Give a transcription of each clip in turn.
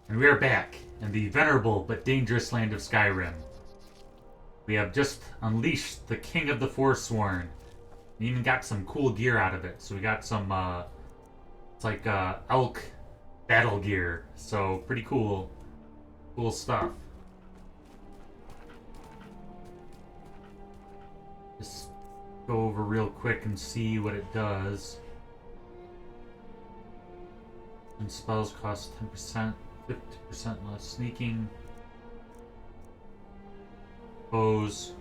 And we are back in the venerable but dangerous land of Skyrim. We have just unleashed the King of the Forsworn. We even got some cool gear out of it. So we got some, it's like elk battle gear. So pretty cool. Cool stuff. Just go over real quick and see what it does. And spells cost 10%, 50% less sneaking. Bows.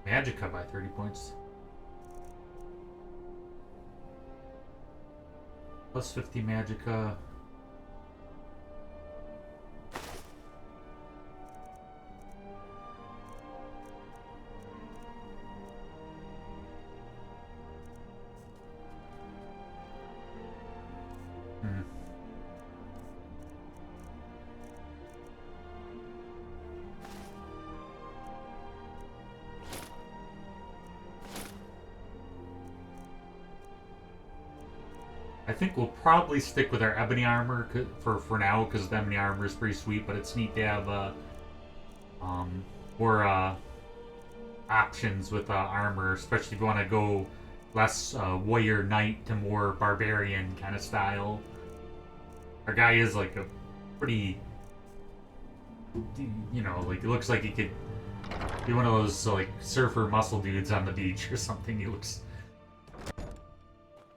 Magicka by 30 points. Plus 50 Magicka. I think we'll probably stick with our ebony armor for now because the ebony armor is pretty sweet, but it's neat to have more options with armor, especially if you want to go less warrior knight to more barbarian kind of style. Our guy is like a pretty, like it looks like he could be one of those like surfer muscle dudes on the beach or something. He looks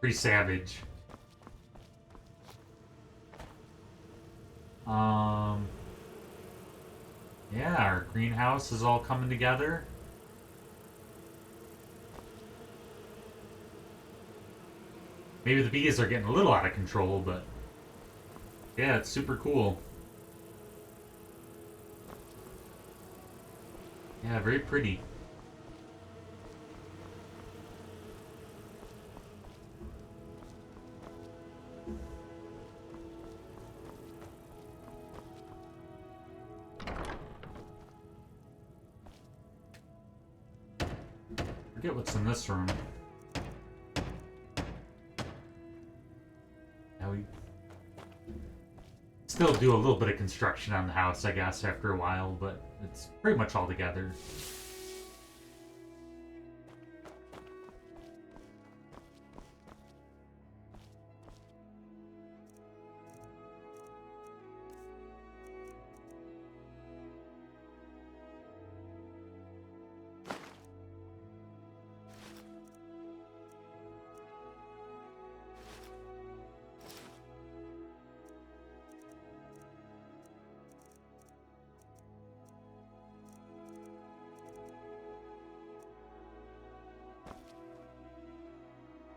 pretty savage. Yeah, our greenhouse is all coming together. Maybe the bees are getting a little out of control, but yeah, it's super cool. Yeah, very pretty. Forget what's in this room. Now we still do a little bit of construction on the house, I guess, after a while, but it's pretty much all together.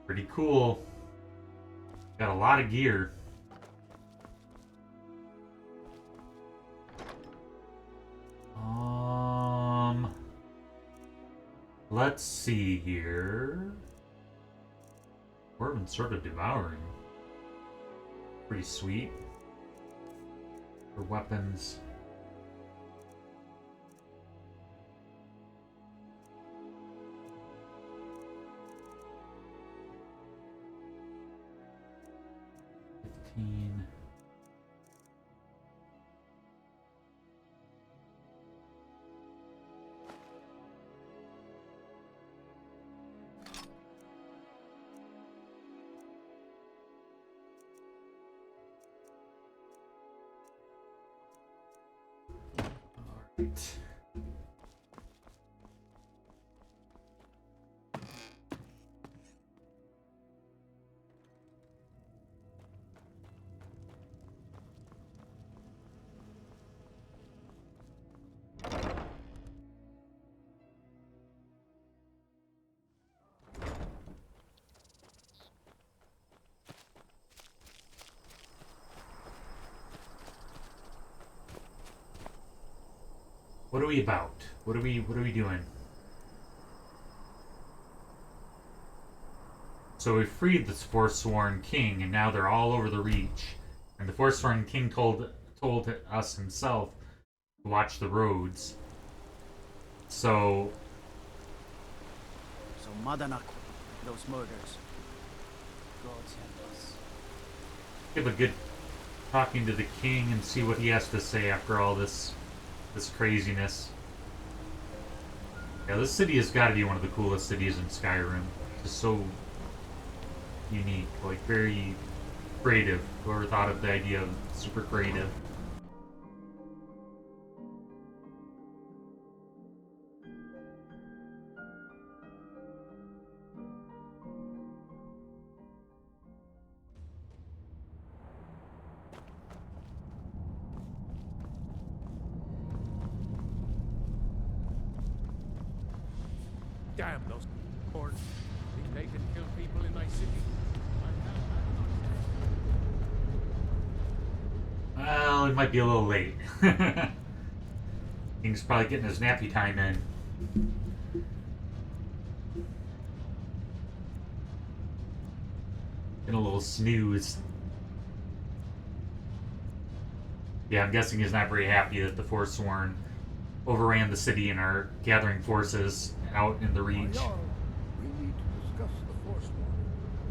Pretty cool. Got a lot of gear. Let's see here. We're even sort of devouring. Pretty sweet. For weapons. Alright. What are we about? What are we doing? So we freed the Forsworn King, and now they're all over the Reach. And the Forsworn King told us himself to watch the roads. So Madanak, those murders. God help us. give a good talking to the king and see what he has to say after all this craziness. Yeah, this city has got to be one of the coolest cities in Skyrim. Just so unique, like very creative. Whoever thought of the idea of super creative. Damn those horns. Think they can kill people in my city? Well, it might be a little late. King's probably getting his nappy time in. Getting a little snooze. Yeah, I'm guessing he's not very happy that the Forsworn overran the city and are gathering forces out in the Reach. We need to discuss the Forsworn.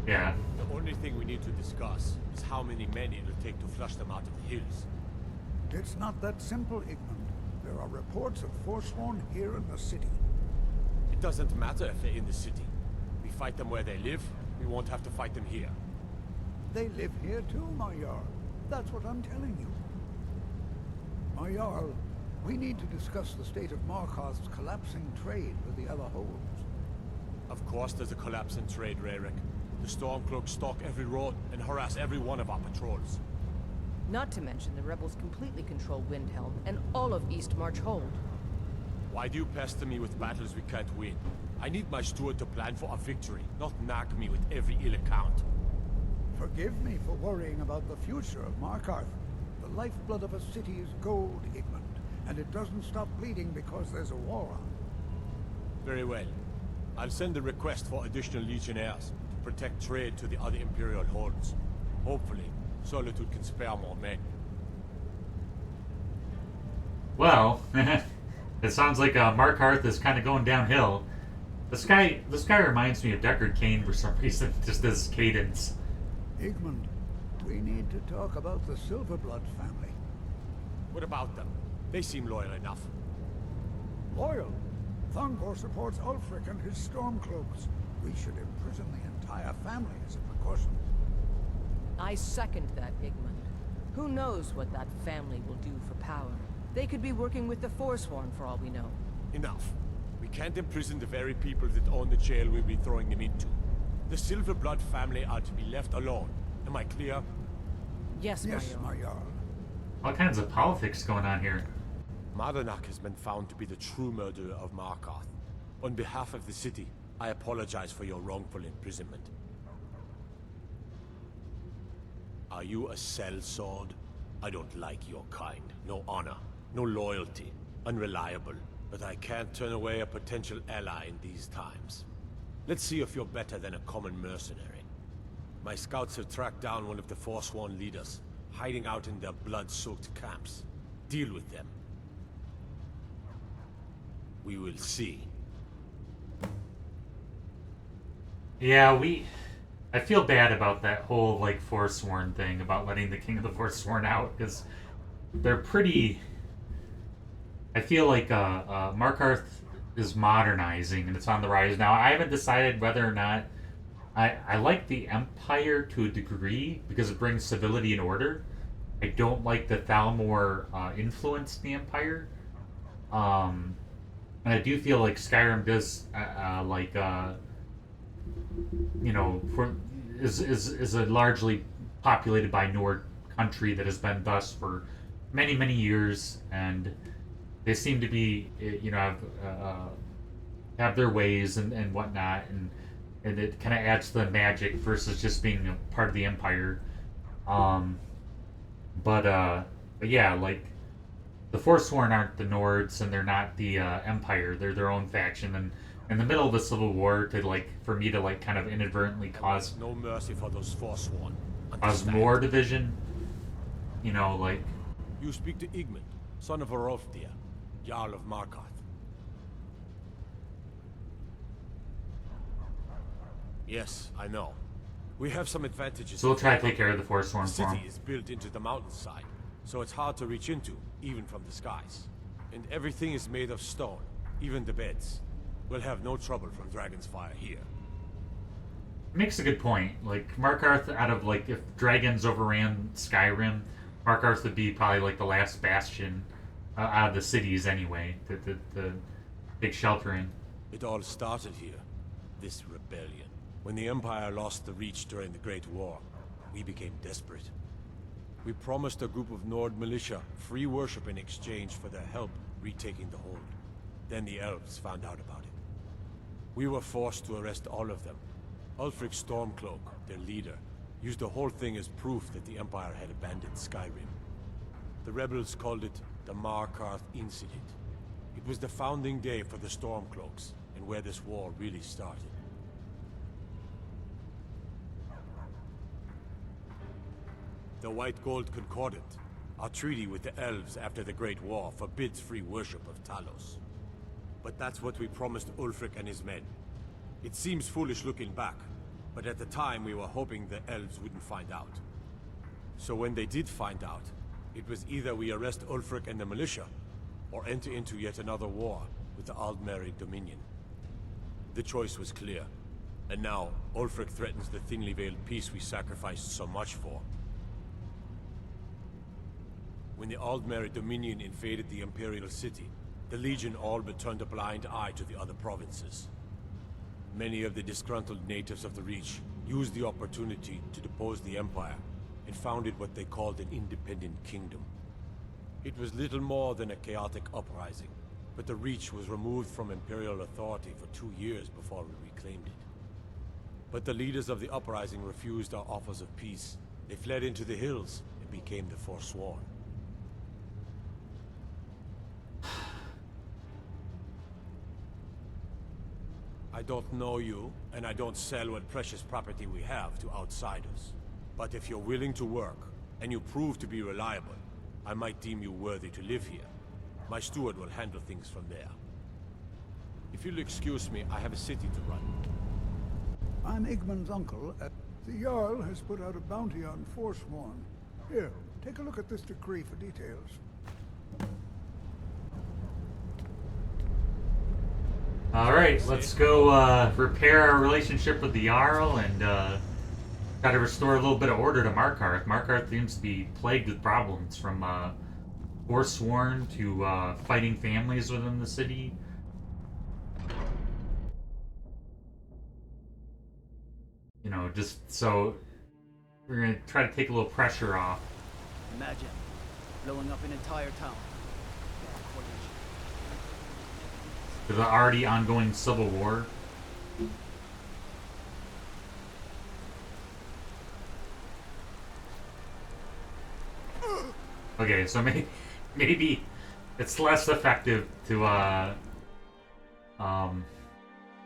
Yeah. The only thing we need to discuss is how many men it'll take to flush them out of the hills. It's not that simple, Igmund. There are reports of Forsworn here in the city. It doesn't matter if they're in the city. We fight them where they live, we won't have to fight them here. They live here too, my Jarl. That's what I'm telling you. My Jarl, we need to discuss the state of Markarth's collapsing trade with the other holds. Of course there's a collapse in trade, Rayrick. The Stormcloaks stalk every road and harass every one of our patrols. Not to mention the rebels completely control Windhelm and all of East March Hold. Why do you pester me with battles we can't win? I need my steward to plan for a victory, not nag me with every ill account. Forgive me for worrying about the future of Markarth. The lifeblood of a city is gold, Igmund, and it doesn't stop bleeding because there's a war on. Very well. I'll send a request for additional legionnaires to protect trade to the other Imperial holds. Hopefully, Solitude can spare more men. Well, it sounds like Markarth is kind of going downhill. The sky reminds me of Deckard Cain for some reason, just this cadence. Igmund, we need to talk about the Silverblood family. What about them? They seem loyal enough. Loyal? Thongor supports Ulfric and his Stormcloaks. We should imprison the entire family as a precaution. I second that, Igmund. Who knows what that family will do for power? They could be working with the Forsworn for all we know. Enough. We can't imprison the very people that own the jail we'll be throwing them into. The Silverblood family are to be left alone. Am I clear? Yes, Yes, my my Jarl. All kinds of politics going on here. Mardanak has been found to be the true murderer of Markarth. On behalf of the city, I apologize for your wrongful imprisonment. Are you a sellsword? I don't like your kind. No honor, no loyalty, unreliable. But I can't turn away a potential ally in these times. Let's see if you're better than a common mercenary. My scouts have tracked down one of the Forsworn leaders, hiding out in their blood-soaked camps. Deal with them. We will see. Yeah, I feel bad about that whole, like, Forsworn thing, about letting the King of the Forsworn out, because they're pretty... I feel like Markarth is modernizing, and it's on the rise now. I haven't decided whether or not... I like the Empire to a degree, because it brings civility and order. I don't like the Thalmor influence the Empire. And I do feel like Skyrim does, is a largely populated by Nord country that has been thus for many, many years, and they seem to be, have their ways and whatnot, and it kind of adds to the magic versus just being a part of the Empire. But yeah, like, the Forsworn aren't the Nords, and they're not the Empire. They're their own faction, and in the middle of the Civil War, for me to kind of inadvertently cause No mercy for those Forsworn. cause more division, like... You speak to Igmund, son of Arolfdir, Jarl of Markarth. Yes, I know. We have some advantages. So we'll try to take care of the Forsworn The for him. city is built into the mountainside, so it's hard to reach into, even from the skies. And everything is made of stone, even the beds. We'll have no trouble from Dragon's Fire here. Makes a good point. Like, Markarth, out of, like, if dragons overran Skyrim, Markarth would be probably, like, the last bastion out of the cities anyway. The big sheltering. It all started here, this rebellion. When the Empire lost the Reach during the Great War, we became desperate. We promised a group of Nord militia free worship in exchange for their help retaking the hold. Then the elves found out about it. We were forced to arrest all of them. Ulfric Stormcloak, their leader, used the whole thing as proof that the Empire had abandoned Skyrim. The rebels called it the Markarth Incident. It was the founding day for the Stormcloaks, and where this war really started. The White Gold Concordant, our treaty with the elves after the Great War, forbids free worship of Talos. But that's what we promised Ulfric and his men. It seems foolish looking back, but at the time we were hoping the elves wouldn't find out. So when they did find out, it was either we arrest Ulfric and the militia, or enter into yet another war with the Aldmeri Dominion. The choice was clear, and now Ulfric threatens the thinly veiled peace we sacrificed so much for. When the Aldmeri Dominion invaded the Imperial City, the Legion all but turned a blind eye to the other provinces. Many of the disgruntled natives of the Reach used the opportunity to depose the Empire and founded what they called an independent kingdom. It was little more than a chaotic uprising, but the Reach was removed from Imperial authority for 2 years before we reclaimed it. But the leaders of the uprising refused our offers of peace. They fled into the hills and became the Forsworn. I don't know you, and I don't sell what precious property we have to outsiders. But if you're willing to work, and you prove to be reliable, I might deem you worthy to live here. My steward will handle things from there. If you'll excuse me, I have a city to run. I'm Igmund's uncle. The Jarl has put out a bounty on Forsworn. Here, take a look at this decree for details. Alright, let's go repair our relationship with the Jarl and try to restore a little bit of order to Markarth. Markarth seems to be plagued with problems, from Forsworn to fighting families within the city. You know, just so we're going to try to take a little pressure off. Imagine blowing up an entire town. To the already ongoing civil war. Okay, so maybe it's less effective to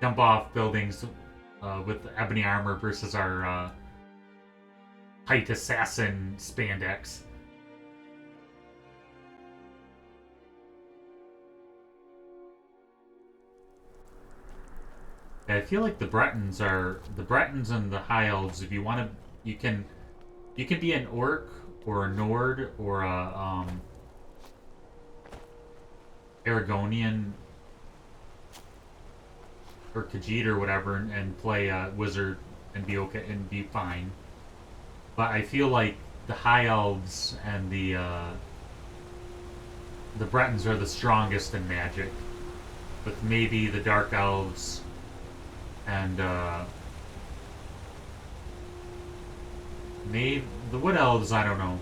jump off buildings with ebony armor versus our height assassin spandex. I feel like the Bretons and the High Elves. If you want to, you can be an orc or a Nord or a Aragonian or Khajiit or whatever, and play a wizard and be okay and be fine. But I feel like the High Elves and the Bretons are the strongest in magic, with maybe the Dark Elves. And maybe the Wood Elves, I don't know.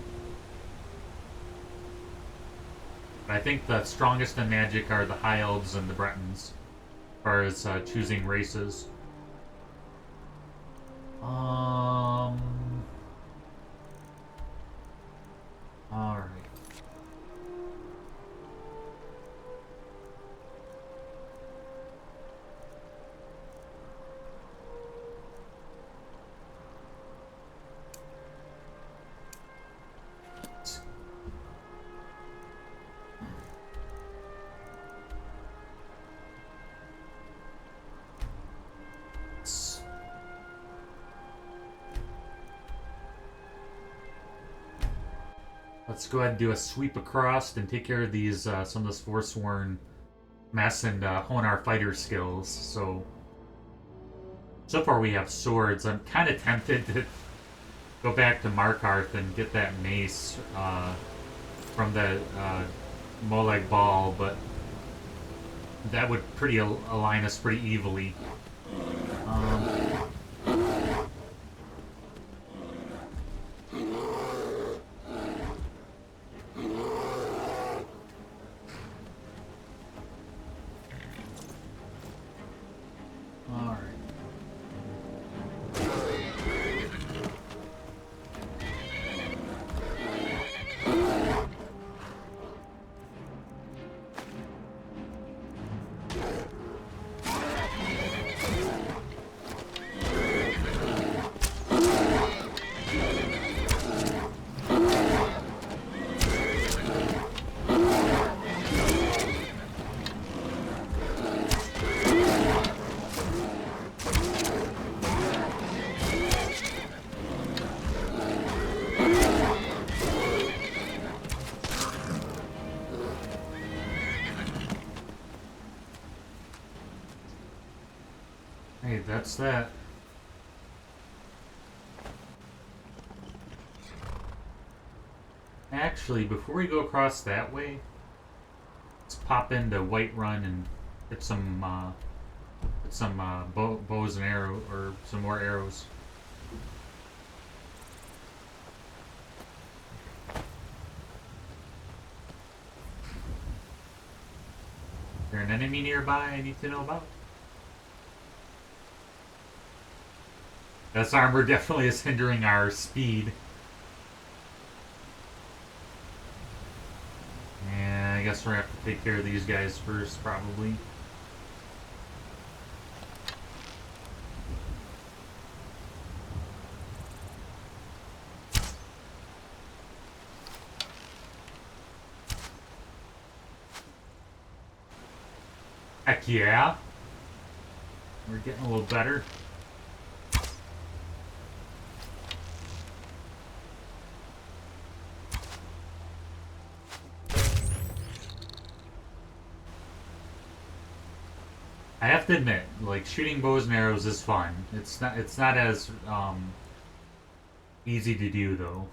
But I think the strongest in magic are the High Elves and the Bretons, as far as choosing races. Alright. Let's go ahead and do a sweep across and take care of these some of this Forsworn mess and hone our fighter skills. So far we have swords. I'm kind of tempted to go back to Markarth and get that mace from the Molag Ball, but that would align us pretty evilly. Hey, that's that. Actually, before we go across that way, let's pop into Whiterun and get some bows and arrows, or some more arrows. Is there an enemy nearby I need to know about? This armor definitely is hindering our speed. And I guess we're gonna have to take care of these guys first, probably. Heck yeah! We're getting a little better. I have to admit, like, shooting bows and arrows is fun. It's not as easy to do though.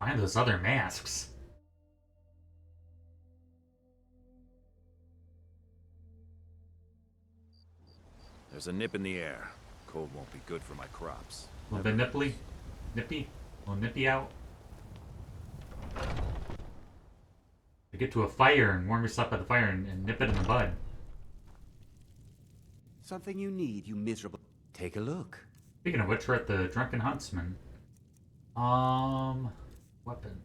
Find those other masks. There's a nip in the air. Cold won't be good for my crops. A little bit nipply? Nippy? A little nippy out? I get to a fire and warm yourself by the fire and nip it in the bud. Something you need, you miserable... Take a look. Speaking of which, we're at the Drunken Huntsman. Weapons.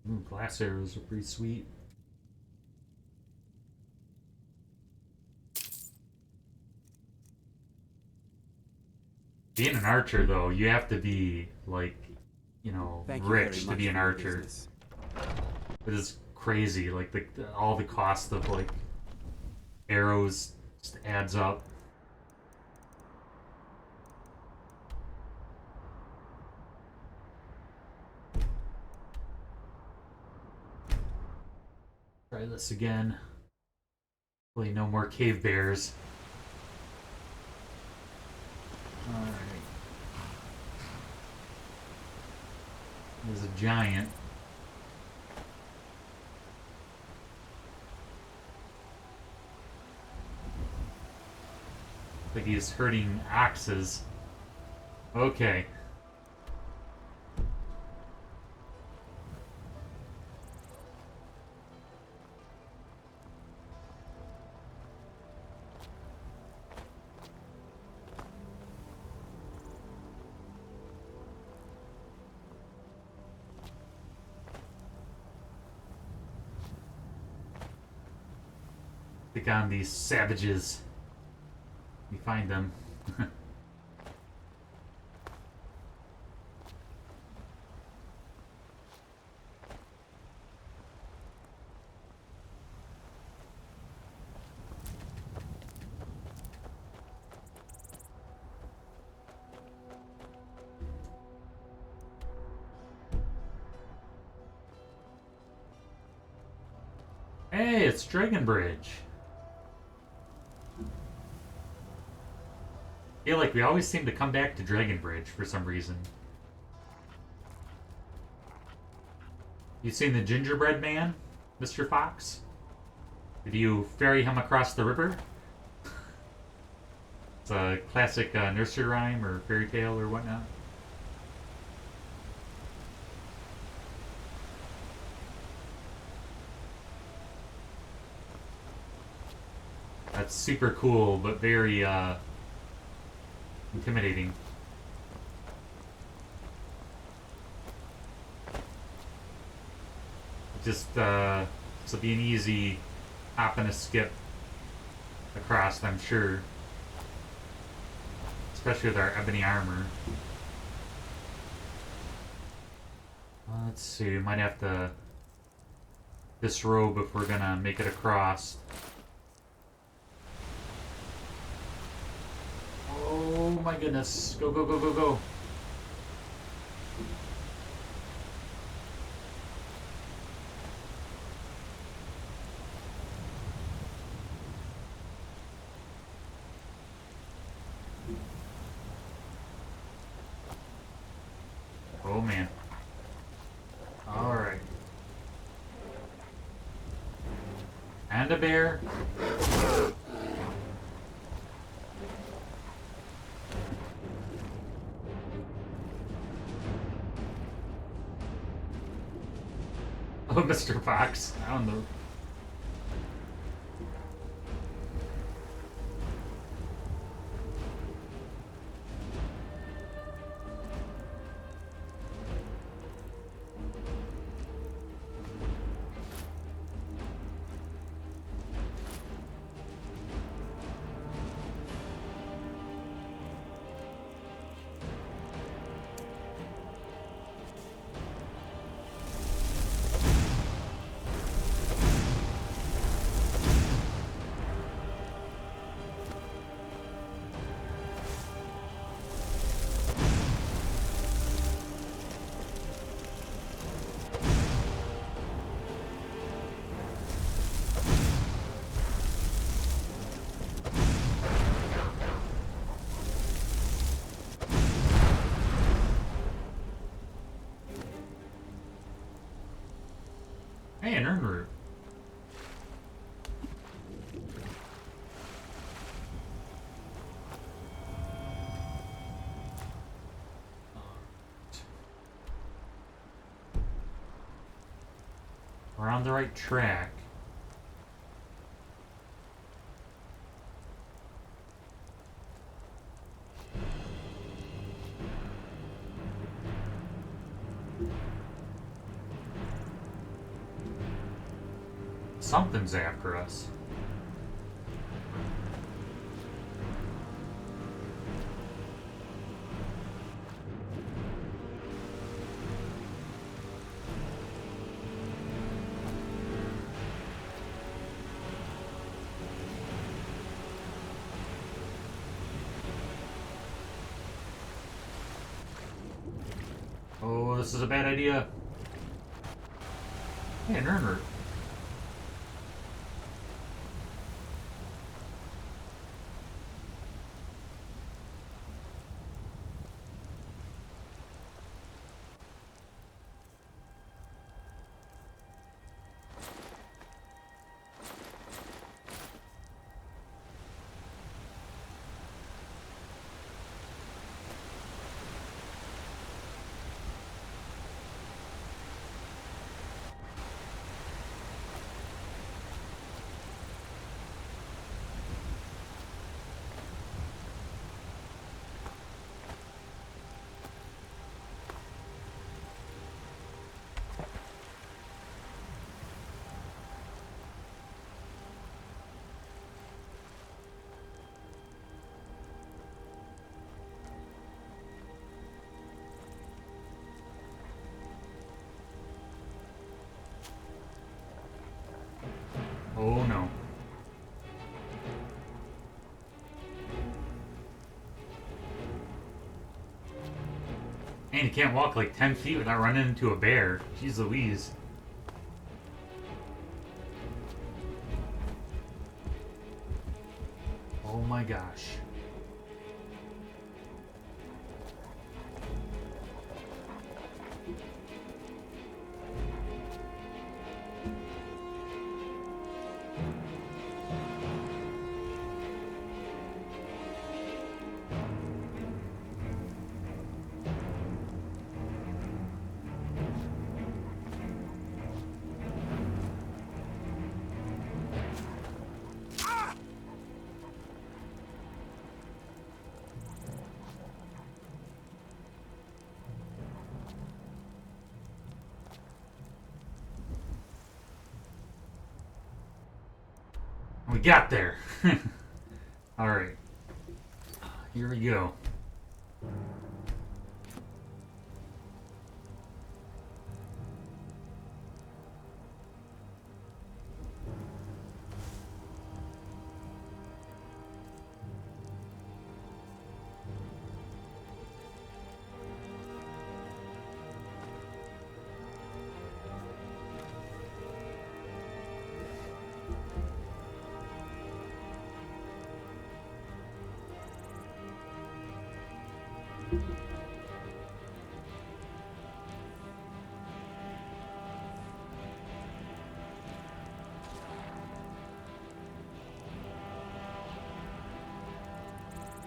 Ooh, glass arrows are pretty sweet. Being an archer, though, you have to be, like, you know, rich to be an archer. It is crazy. Like, all the cost of, like, arrows just adds up. Try this again. Hopefully no more cave bears. Alright. There's a giant. Like he's hurting axes. Okay. Take on these savages. We find them. Hey, it's Dragon Bridge. I feel like we always seem to come back to Dragon Bridge for some reason. You seen the gingerbread man, Mr. Fox? Did you ferry him across the river? It's a classic nursery rhyme or fairy tale or whatnot. That's super cool, but very intimidating. Just this will be an easy hop and a skip across, I'm sure. Especially with our ebony armor. Let's see, we might have to disrobe if we're gonna make it across. Oh my goodness. Go, go, go, go, go. Oh man. Alright. And a bear. Oh, Mr. Fox. I don't know. Hey, an urn root. We're on the right track. Something's after us. Oh, this is a bad idea. Hey, an urn root. Man, you can't walk like 10 feet without running into a bear. Jeez Louise. Oh my gosh. We got there. Alright. Here we go.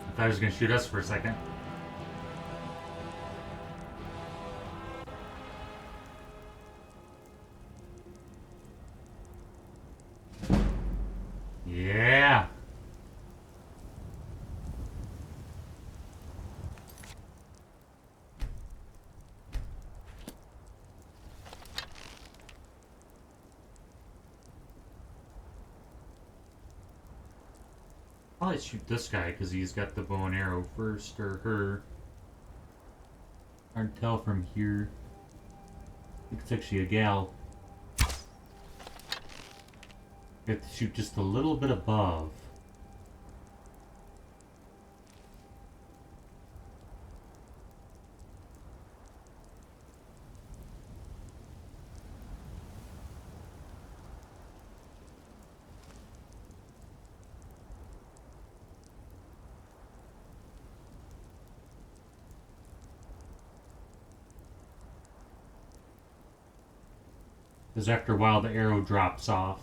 I thought he was going to shoot us for a second. Yeah. I'll shoot this guy because he's got the bow and arrow first, or her. Hard to tell from here. I think it's actually a gal. You have to shoot just a little bit above. Because after a while the arrow drops off.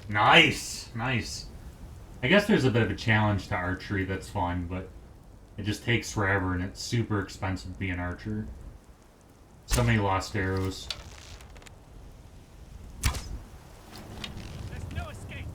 Nice! Nice. I guess there's a bit of a challenge to archery that's fun, but it just takes forever and it's super expensive to be an archer. So many lost arrows. There's no escape.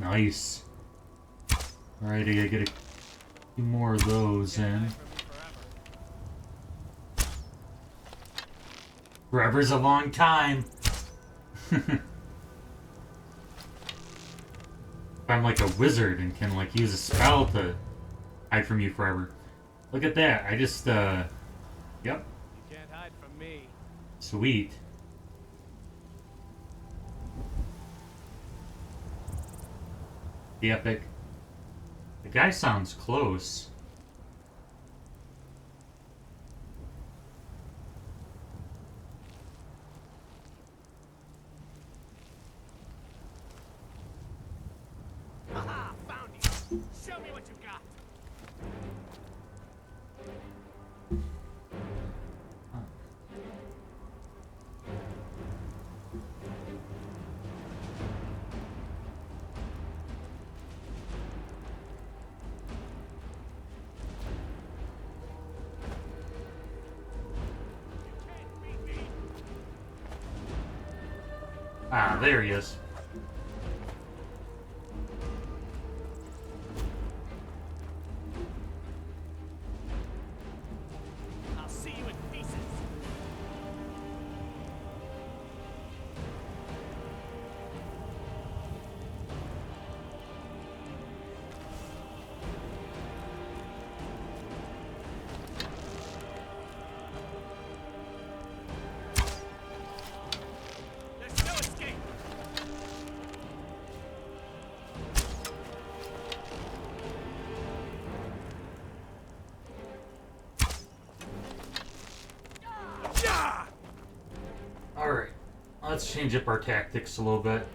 Nice. Alright, I gotta get a few more of those in. Forever's a long time. I'm like a wizard and can like use a spell to hide from you forever. Look at that. I just yep. You can't hide from me. Sweet. The epic. The guy sounds close. Show me what you got. Ah, there he is. I'll see you in pieces. There's no escape. Yeah! Alright, let's change up our tactics a little bit.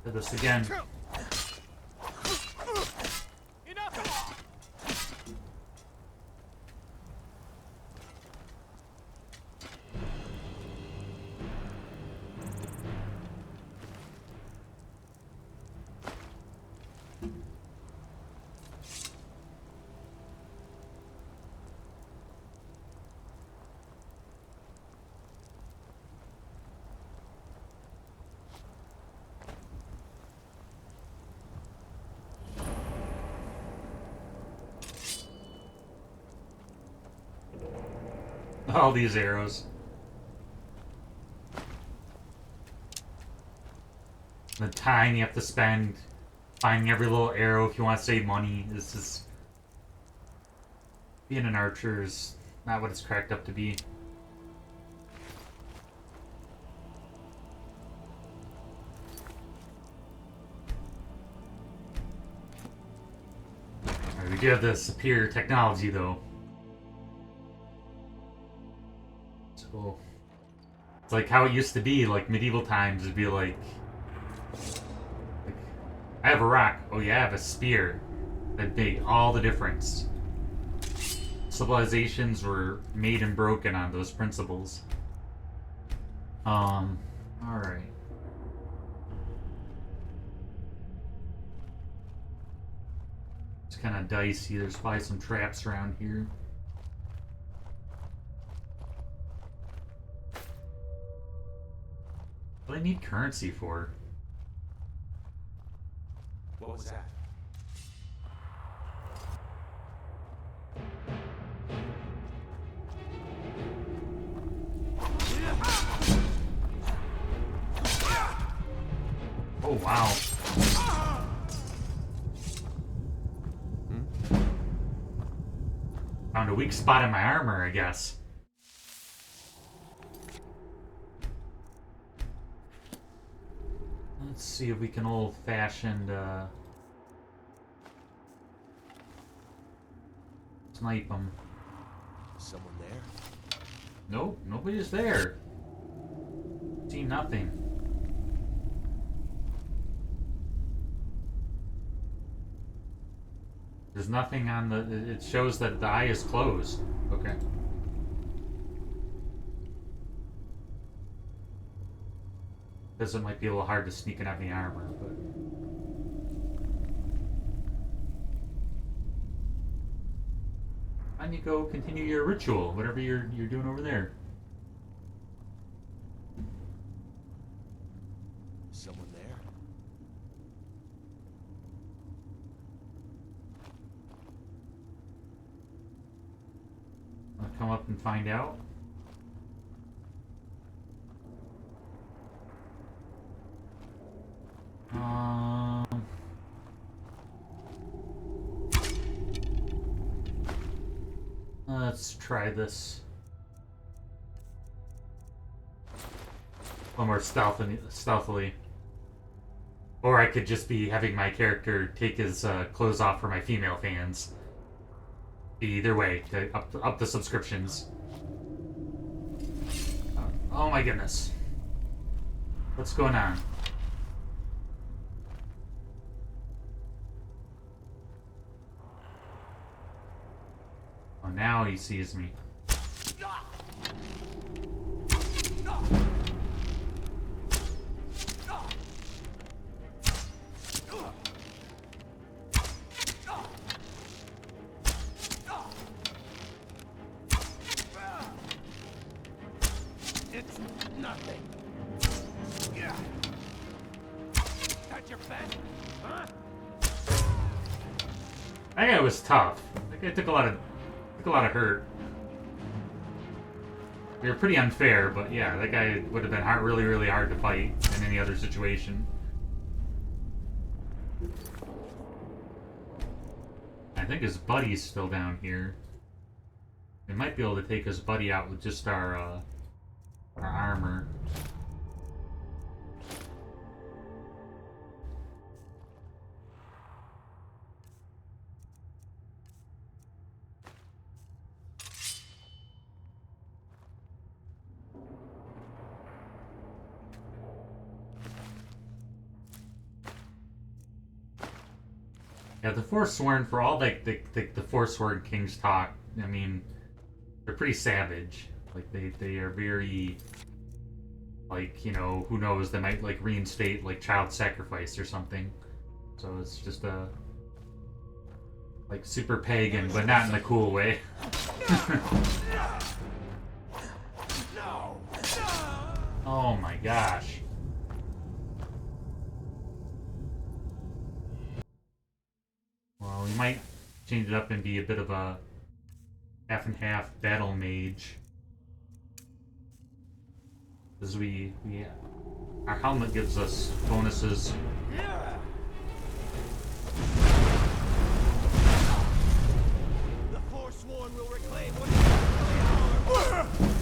Do this again. Enough! All these arrows. The time you have to spend finding every little arrow if you want to save money. This is... Being an archer is not what it's cracked up to be. Alright, we do have the superior technology though. So, it's like how it used to be, like medieval times. It'd be like I have a rock. Oh yeah, I have a spear. That made all the difference. Civilizations were made and broken on those principles. Alright. It's kind of dicey. There's probably some traps around here. What do I need currency for? What was that? Oh wow. Found a weak spot in my armor, I guess. Let's see if we can old-fashioned snipe them. Someone there? Nope, nobody's there. See nothing. There's nothing on the... It shows that the eye is closed. Okay. Because it might be a little hard to sneak in out of the armor, but... And you go continue your ritual, whatever you're doing over there. Someone there? Wanna come up and find out? Let's try this. A little more stealthily. Or I could just be having my character take his clothes off for my female fans. Either way, to up the subscriptions. Oh my goodness. What's going on? Oh, now he sees me. It's nothing. Yeah. That's your best, huh? That guy was tough. That guy took a lot of hurt. They were pretty unfair, but yeah, that guy would have been really, really hard to fight in any other situation. I think his buddy's still down here. We might be able to take his buddy out with just our armor. Yeah, the Forsworn, for all like the Forsworn Kings talk, I mean, they're pretty savage. Like they are very, like, you know, who knows, they might like reinstate like child sacrifice or something. So it's just a like super pagan, but not in a cool way. Oh my gosh. Well, we might change it up and be a bit of a half and half battle mage. Because our helmet gives us bonuses. The Forsworn will reclaim what is ours.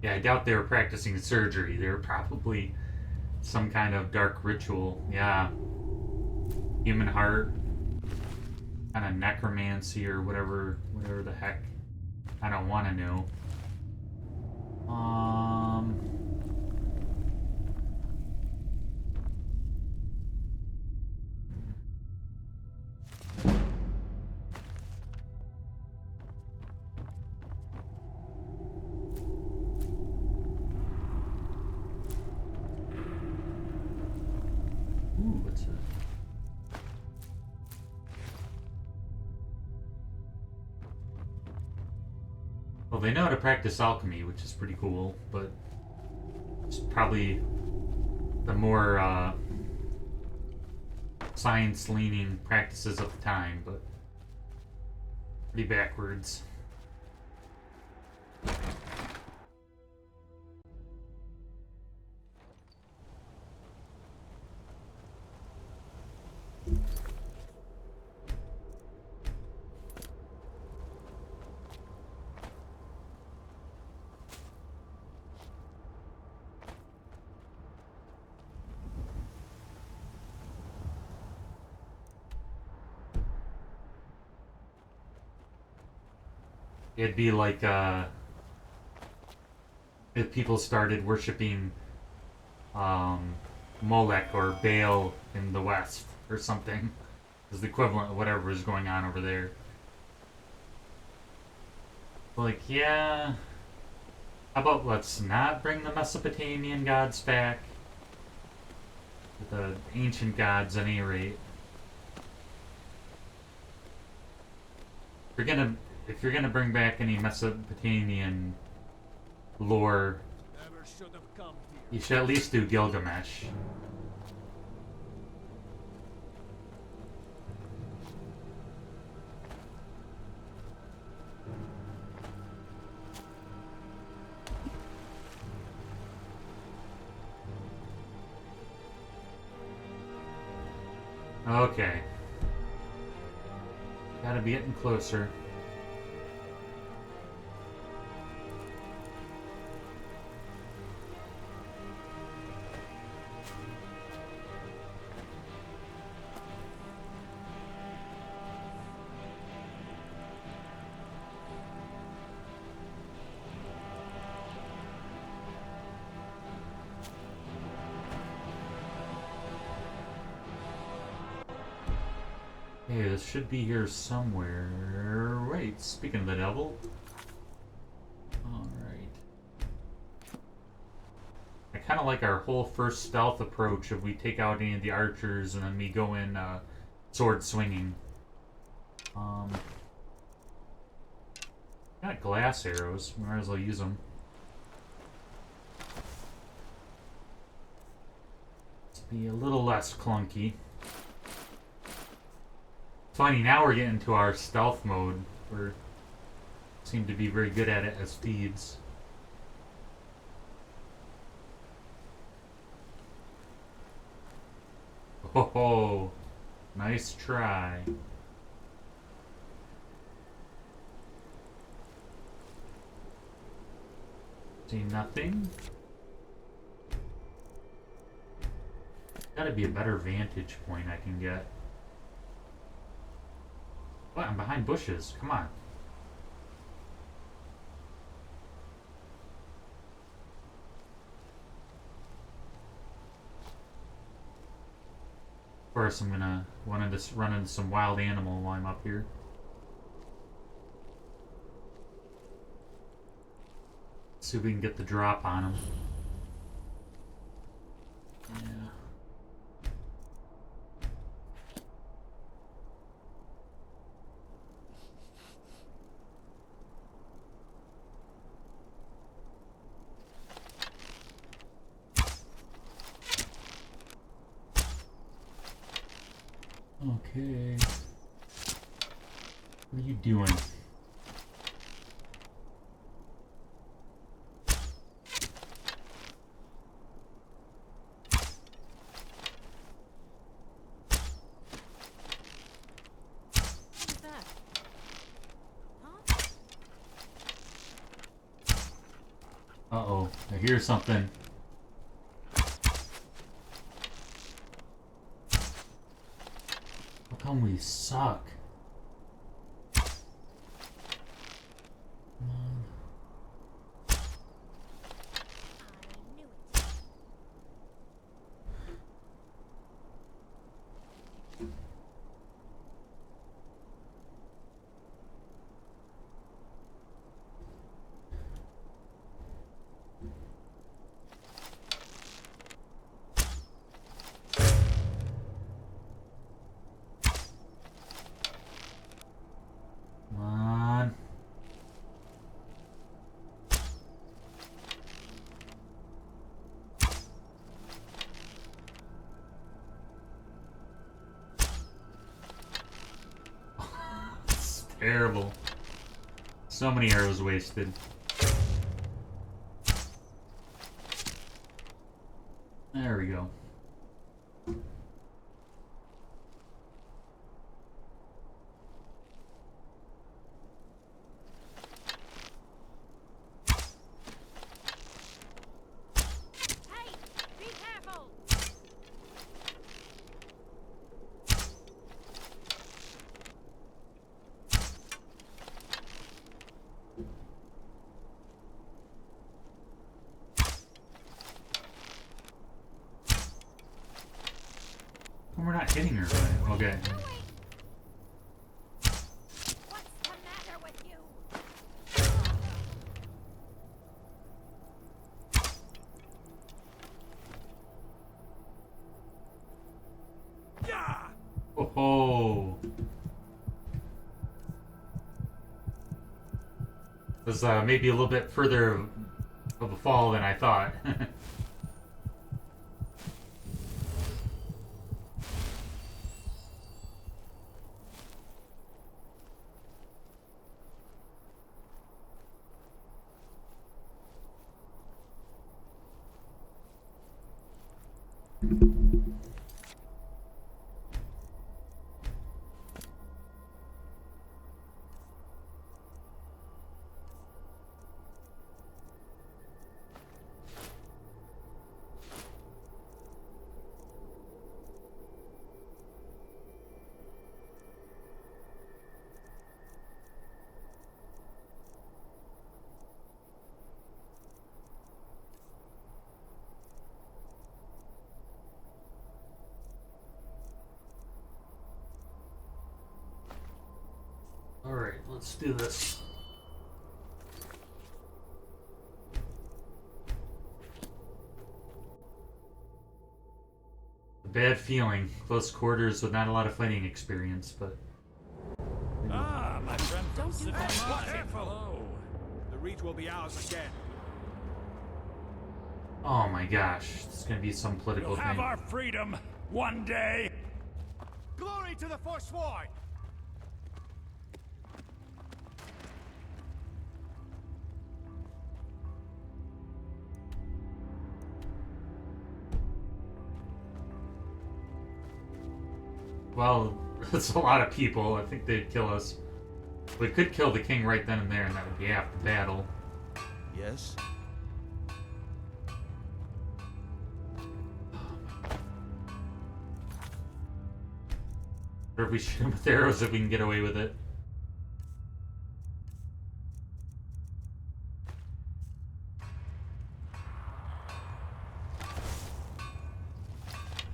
Yeah, I doubt they were practicing surgery. They were probably some kind of dark ritual. Yeah. Human heart. Kind of necromancy or whatever the heck. I don't want to know. Ooh, what's that? Well, they know how to practice alchemy, which is pretty cool, but it's probably the more science-leaning practices of the time, but pretty backwards. It'd be like if people started worshipping Molech or Baal in the West or something. Is the equivalent of whatever is going on over there. Like, yeah, how about let's not bring the Mesopotamian gods back? The ancient gods, at any rate. If you're gonna bring back any Mesopotamian lore, Never should have come here. you should at least do Gilgamesh. Okay. Gotta be getting closer. Hey, this should be here somewhere. Wait, speaking of the devil. Alright. I kind of like our whole first stealth approach if we take out any of the archers and then we go in sword swinging. Got glass arrows. We might as well use them. Let's be a little less clunky. Funny, now we're getting to our stealth mode. We seem to be very good at it as thieves. Oh, nice try. See nothing? Gotta be a better vantage point I can get. What? I'm behind bushes. Come on. Of course, I'm gonna run into some wild animal while I'm up here. See if we can get the drop on him. Yeah. Okay. What are you doing? What's that? Huh? Uh-oh. I hear something. How come we suck? Come on. Come on. It's terrible. So many arrows wasted. There we go. Hey, be careful! We're not hitting her, right? Okay. What's the matter with you? Yeah! Oh ho! Was maybe a little bit further of a fall than I thought. Let's do this. A bad feeling. Close quarters with not a lot of fighting experience, but... Ah, my friend from Don't do that. Hello. The reach will be ours again. Oh my gosh, it's gonna be some political We'll have thing. our freedom one day. Glory to the Forsworn! Well, it's a lot of people. I think they'd kill us. We could kill the king right then and there, and that would be half the battle. Yes? Or if we shoot him with arrows, if we can get away with it.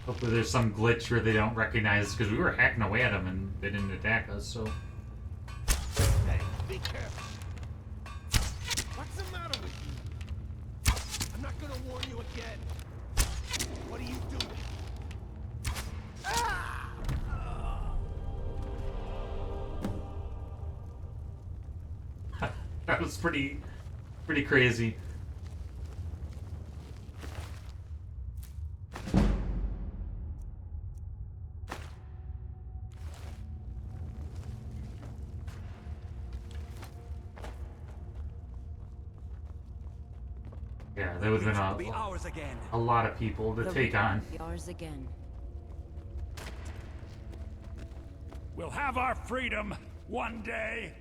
Hopefully there's some glitch where they don't recognize us, because we were hacking away at them and they didn't attack us, so... Hey, be careful. What's the matter with you? I'm not gonna warn you again. What are you doing? That was pretty crazy. Yeah, that would have been ours again. a lot of people to take on. Yours again. We'll have our freedom one day.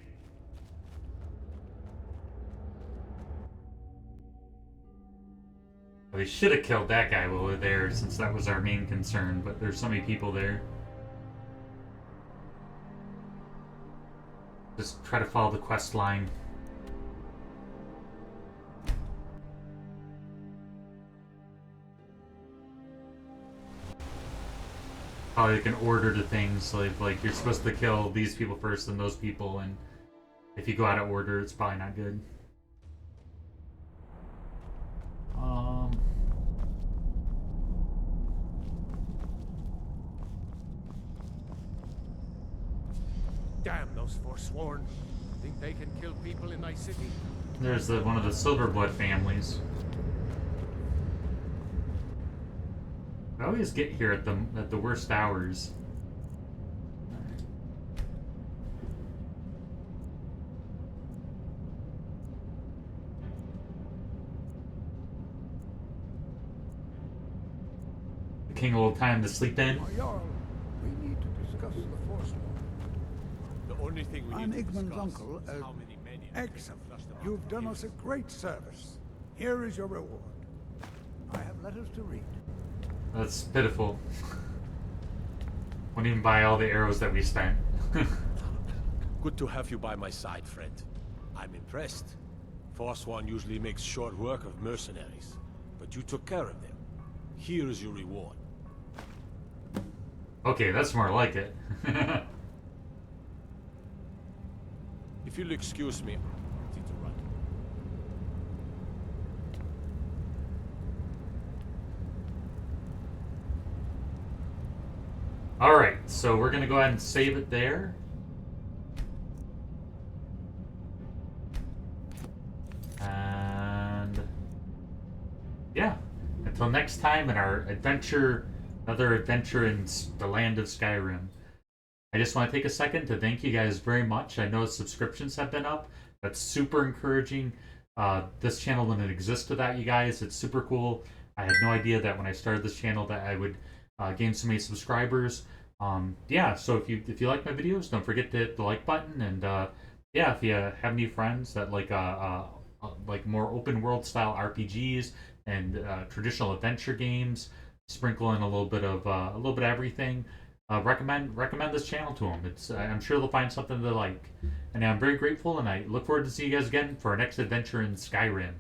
We should have killed that guy while we were there, since that was our main concern, but there's so many people there. Just try to follow the quest line. Probably like an order to things, like you're supposed to kill these people first, then those people, and if you go out of order, it's probably not good. Damn those Forsworn. Think they can kill people in thy city? There's one of the Silverblood families. I always get here at the worst hours. The king will have time to sleep in. My Jarl, we need to discuss the Forsworn. The only thing we I'm need to Igmund's discuss uncle. is how many men Excellent. You've done us a great service. Here is your reward. I have letters to read. That's pitiful. Won't even buy all the arrows that we spent. Good to have you by my side, friend. I'm impressed. Forsworn usually makes short work of mercenaries, but you took care of them. Here is your reward. Okay, that's more like it. If you'll excuse me, I need to run. Alright, so we're gonna go ahead and save it there. And yeah, until next time in our adventure, another adventure in the land of Skyrim. I just want to take a second to thank you guys very much. I know subscriptions have been up. That's super encouraging. This channel wouldn't exist without you guys. It's super cool. I had no idea that when I started this channel that I would gain so many subscribers. Yeah, so if you like my videos, don't forget to hit the like button. And yeah, if you have any friends that like more open world style RPGs and traditional adventure games, sprinkle in a little bit of everything. Recommend this channel to them. I'm sure they'll find something they like. And I'm very grateful, and I look forward to see you guys again for our next adventure in Skyrim.